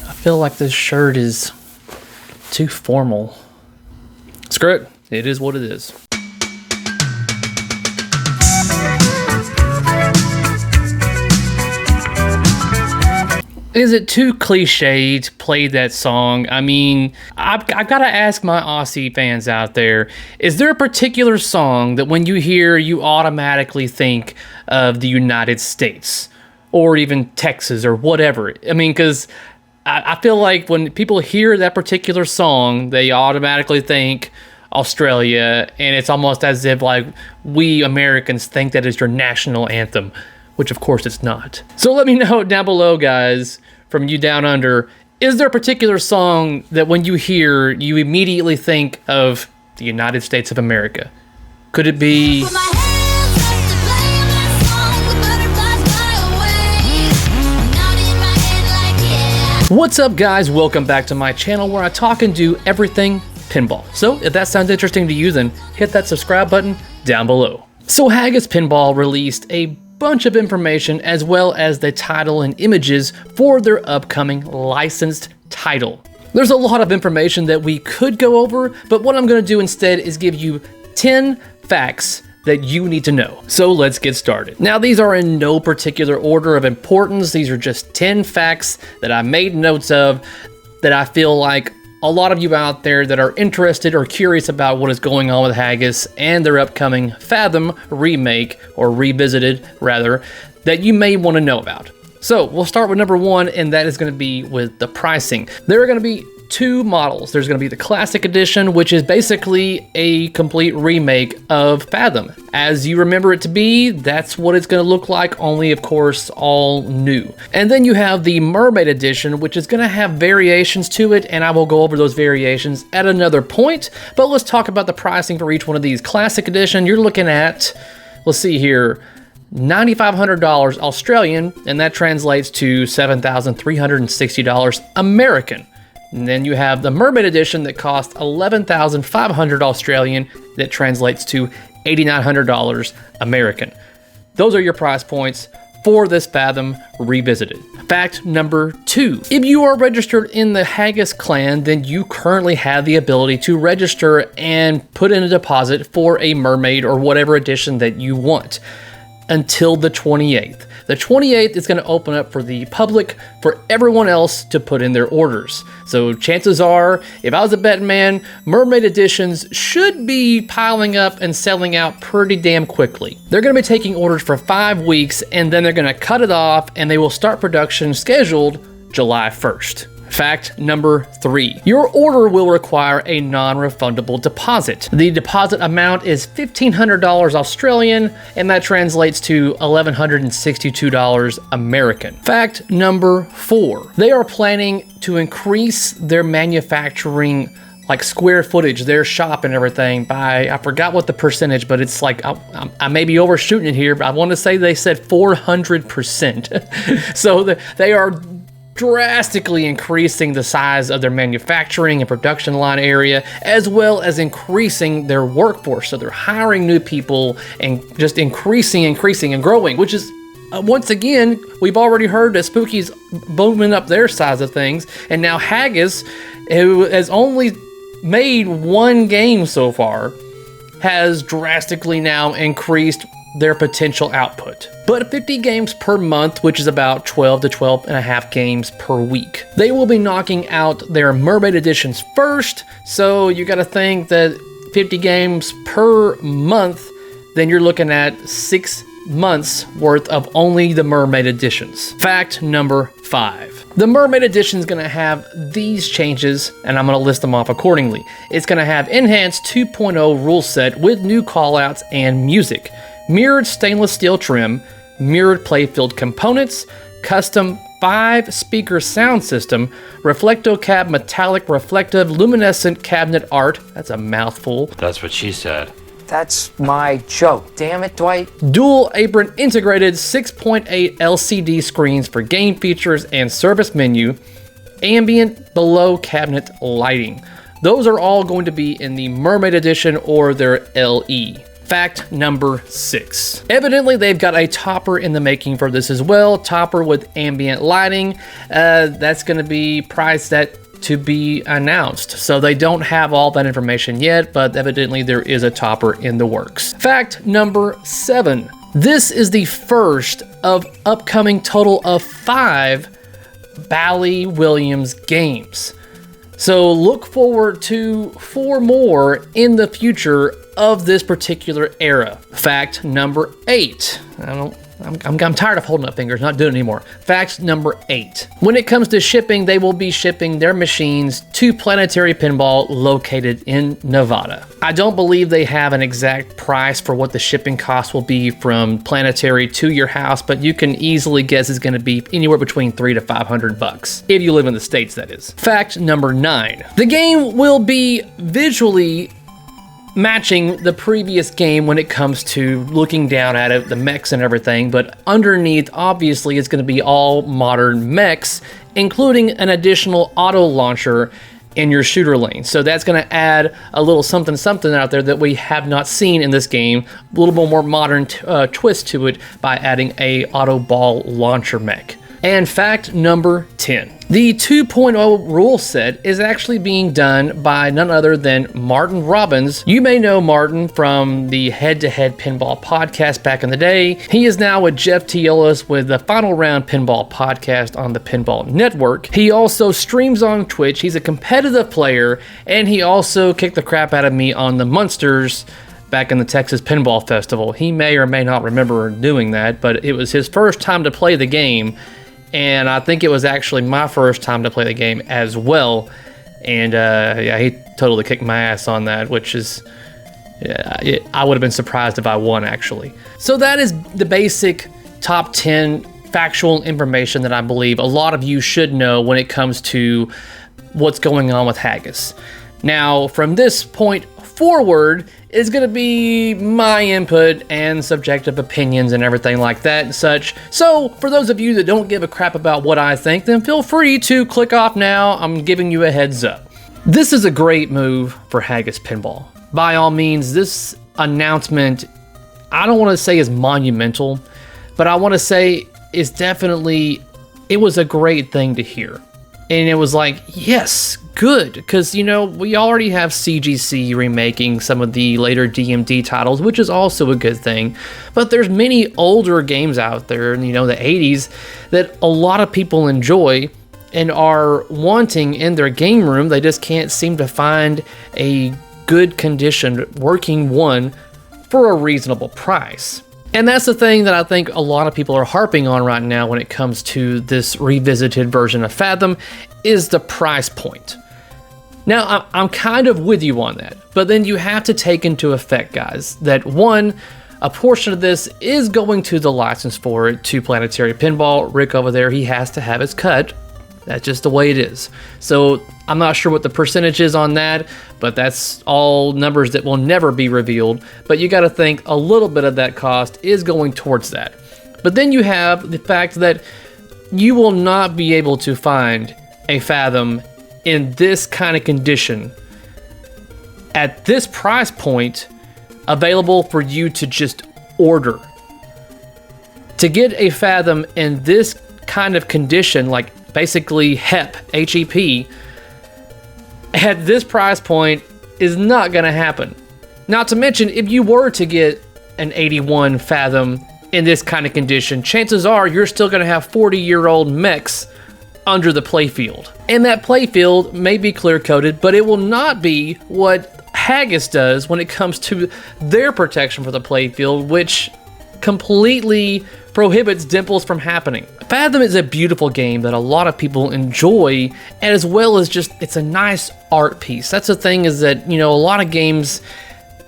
I feel like this shirt is too formal. Screw it. It is what it is. Is it too cliche to play that song? I mean, I've got to ask my Aussie fans out there, is there a particular song that when you hear, you automatically think of the United States? Or even Texas or whatever? I mean, because I feel like when people hear that particular song, they automatically think Australia, and it's almost as if like we Americans think that is your national anthem, which of course it's not. So let me know down below, guys, from you down under, is there a particular song that when you hear, you immediately think of the United States of America? Could it be... What's up, guys? Welcome back to my channel where I talk and do everything pinball. So if that sounds interesting to you, then hit that subscribe button down below. So Haggis Pinball released a bunch of information as well as the title and images for their upcoming licensed title. There's a lot of information that we could go over, but what I'm going to do instead is give you 10 facts that you need to know. So let's get started. Now, these are in no particular order of importance. These are just 10 facts that I made notes of that I feel like a lot of you out there that are interested or curious about what is going on with Haggis and their upcoming Fathom remake, or revisited rather, that you may want to know about. So we'll start with number one, and that is going to be with the pricing. There are going to be two models. There's going to be the Classic Edition, which is basically a complete remake of Fathom. As you remember it to be, that's what it's going to look like, only of course all new. And then you have the Mermaid Edition, which is going to have variations to it, and I will go over those variations at another point. But let's talk about the pricing for each one of these. Classic Edition, you're looking at, let's see here, $9,500 Australian, and that translates to $7,360 American. And then you have the Mermaid Edition that costs $11,500 Australian, that translates to $8,900 American. Those are your price points for this Fathom Revisited. Fact number two, if you are registered in the Haggis clan, then you currently have the ability to register and put in a deposit for a Mermaid or whatever edition that you want until the 28th. The 28th is going to open up for the public, for everyone else to put in their orders. So chances are, if I was a betting man, Mermaid editions should be piling up and selling out pretty damn quickly. They're going to be taking orders for 5 weeks, and then they're going to cut it off, and they will start production scheduled July 1st. Fact number three, your order will require a non-refundable deposit. The deposit amount is $1,500 Australian, and that translates to $1,162 American. Fact number four, they are planning to increase their manufacturing, like square footage, their shop and everything, by, I forgot what the percentage, but it's like, I may be overshooting it here, but I want to say they said 400%. So they are drastically increasing the size of their manufacturing and production line area, as well as increasing their workforce. So they're hiring new people and just increasing and growing, which is, once again, we've already heard that Spooky's booming up their size of things, and now Haggis, who has only made one game so far, has drastically now increased their potential output. But 50 games per month, which is about 12 to 12 and a half games per week. They will be knocking out their Mermaid editions first, so you gotta think that 50 games per month, then you're looking at 6 months worth of only the Mermaid editions. Fact number five. The Mermaid edition is going to have these changes, and I'm going to list them off accordingly. It's going to have enhanced 2.0 rule set with new callouts and music, mirrored stainless steel trim, mirrored playfield components, custom 5-speaker sound system, Reflectocab metallic reflective luminescent cabinet art. That's a mouthful. That's what she said. That's my joke. Damn it, Dwight. Dual apron integrated 6.8 LCD screens for game features and service menu, ambient below cabinet lighting. Those are all going to be in the Mermaid edition or their LE. Fact number 6. Evidently, they've got a topper in the making for this as well. Topper with ambient lighting. That's going to be priced at to be announced. So they don't have all that information yet, but evidently there is a topper in the works. Fact number 7. This is the first of upcoming total of 5 Bally Williams games. So look forward to 4 more in the future of this particular era. Fact number 8. I'm tired of holding up fingers, not doing it anymore. Fact number 8. When it comes to shipping, they will be shipping their machines to Planetary Pinball located in Nevada. I don't believe they have an exact price for what the shipping cost will be from Planetary to your house, but you can easily guess it's going to be anywhere between $300 to $500 if you live in the States, that is. Fact number 9. The game will be visually matching the previous game when it comes to looking down at it, the mechs and everything, but underneath, obviously, it's going to be all modern mechs, including an additional auto launcher in your shooter lane. So that's going to add a little something out there that we have not seen in this game, a little bit more modern twist to it by adding a auto ball launcher mech. And fact number 10. The 2.0 rule set is actually being done by none other than Martin Robbins. You may know Martin from the Head to Head Pinball podcast back in the day. He is now with Jeff Teolis with the Final Round Pinball podcast on the Pinball Network. He also streams on Twitch. He's a competitive player, and he also kicked the crap out of me on the Munsters back in the Texas Pinball Festival. He may or may not remember doing that, but it was his first time to play the game. And I think it was actually my first time to play the game as well. And yeah, he totally kicked my ass on that, which is, I would have been surprised if I won, actually. So that is the basic top 10 factual information that I believe a lot of you should know when it comes to what's going on with Haggis. Now, from this point forward is going to be my input and subjective opinions and everything like that and such. So for those of you that don't give a crap about what I think, then feel free to click off now. I'm giving you a heads up. This is a great move for Haggis Pinball. By all means, this announcement, I don't want to say is monumental, but I want to say is definitely, it was a great thing to hear. And it was like, yes, good, because, you know, we already have CGC remaking some of the later DMD titles, which is also a good thing. But there's many older games out there, you know, the 80s, that a lot of people enjoy and are wanting in their game room. They just can't seem to find a good condition working one for a reasonable price. And that's the thing that I think a lot of people are harping on right now when it comes to this revisited version of Fathom, is the price point. Now, I'm kind of with you on that, but then you have to take into effect, guys, that one, a portion of this is going to the license for it to Planetary Pinball. Rick over there, he has to have his cut. That's just the way it is. So I'm not sure what the percentage is on that, but that's all numbers that will never be revealed. But you got to think a little bit of that cost is going towards that. But then you have the fact that you will not be able to find a Fathom in this kind of condition at this price point available for you to just order. To get a Fathom in this kind of condition, like basically HEP, at this price point is not going to happen. Not to mention, if you were to get an 81 Fathom in this kind of condition, chances are you're still going to have 40-year-old mechs under the playfield. And that playfield may be clear-coated, but it will not be what Haggis does when it comes to their protection for the playfield, which completely prohibits dimples from happening. Fathom is a beautiful game that a lot of people enjoy, as well as just, it's a nice art piece. That's the thing, is that, you know, a lot of games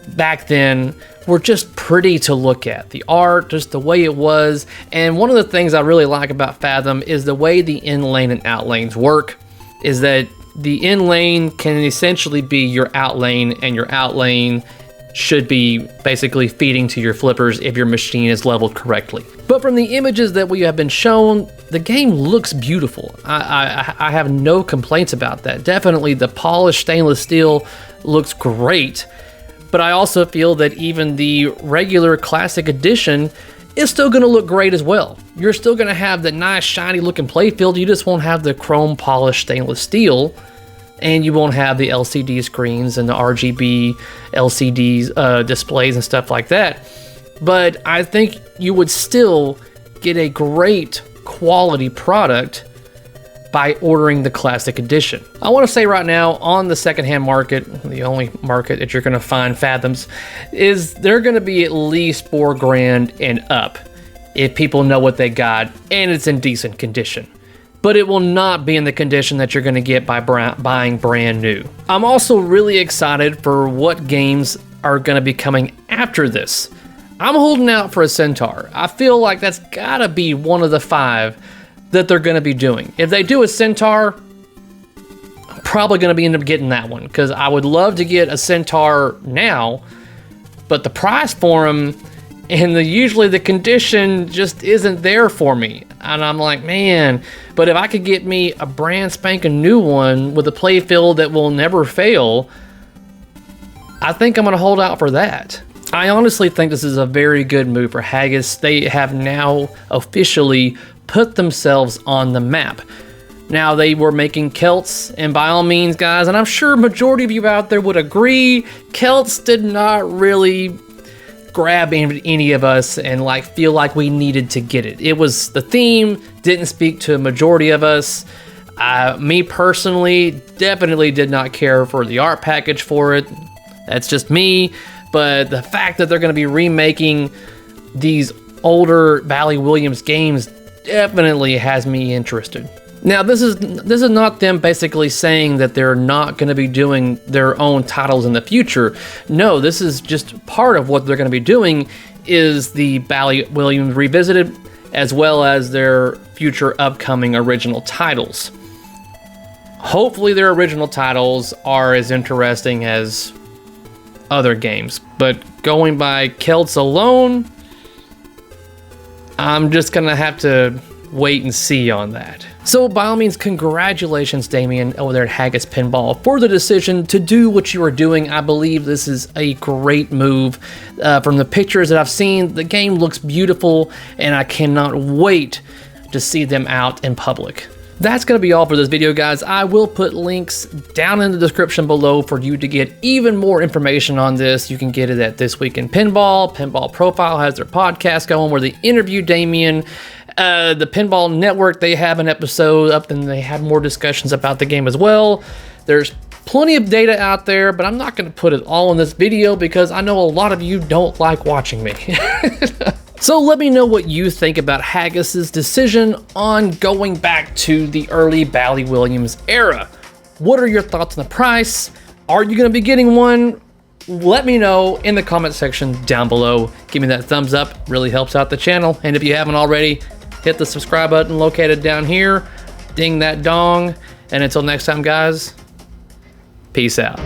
back then were just pretty to look at. The art, just the way it was. And one of the things I really like about Fathom is the way the in lane and out lanes work, is that the in lane can essentially be your out lane, and your out lane should be basically feeding to your flippers if your machine is leveled correctly. But from the images that we have been shown, the game looks beautiful. I have no complaints about that. Definitely the polished stainless steel looks great but I also feel that even the regular classic edition is still going to look great as well. You're still going to have the nice shiny looking playfield, you just won't have the chrome polished stainless steel, and you won't have the LCD screens and the RGB LCD displays and stuff like that. But I think you would still get a great quality product by ordering the classic edition. I want to say right now, on the secondhand market, the only market that you're going to find Fathoms, is they're going to be at least $4,000 and up if people know what they got and it's in decent condition. But it will not be in the condition that you're going to get by buying brand new. I'm also really excited for what games are going to be coming after this. I'm holding out for a Centaur. I feel like that's got to be one of the 5 that they're going to be doing. If they do a Centaur, I'm probably going to end up getting that one, because I would love to get a Centaur now, but the price for them and usually the condition just isn't there for me. And I'm like, man, but if I could get me a brand spanking new one with a playfield that will never fail, I think I'm going to hold out for that. I honestly think this is a very good move for Haggis. They have now officially put themselves on the map. Now, they were making Celts, and by all means, guys, and I'm sure majority of you out there would agree, Celts did not really grab any of us and feel like we needed to get it. It was the theme, didn't speak to a majority of us. Me personally, definitely did not care for the art package for it. That's just me. But the fact that they're going to be remaking these older Bally Williams games definitely has me interested. Now, this is not them basically saying that they're not going to be doing their own titles in the future. No, this is just part of what they're going to be doing, is the Bally Williams Revisited, as well as their future upcoming original titles. Hopefully their original titles are as interesting as other games, but going by Celts alone, I'm just gonna have to wait and see on that. So by all means, congratulations, Damien, over there at Haggis Pinball, for the decision to do what you are doing. I believe this is a great move. From the pictures that I've seen, the game looks beautiful, and I cannot wait to see them out in public. That's going to be all for this video, guys. I will put links down in the description below for you to get even more information on this. You can get it at This Week in Pinball. Pinball Profile has their podcast going where they interview Damien. The Pinball Network, they have an episode up and they have more discussions about the game as well. There's plenty of data out there, but I'm not going to put it all in this video because I know a lot of you don't like watching me. So let me know what you think about Haggis's decision on going back to the early Bally Williams era. What are your thoughts on the price? Are you going to be getting one? Let me know in the comment section down below. Give me that thumbs up, really helps out the channel. And if you haven't already, hit the subscribe button located down here. Ding that dong. And until next time, guys, peace out.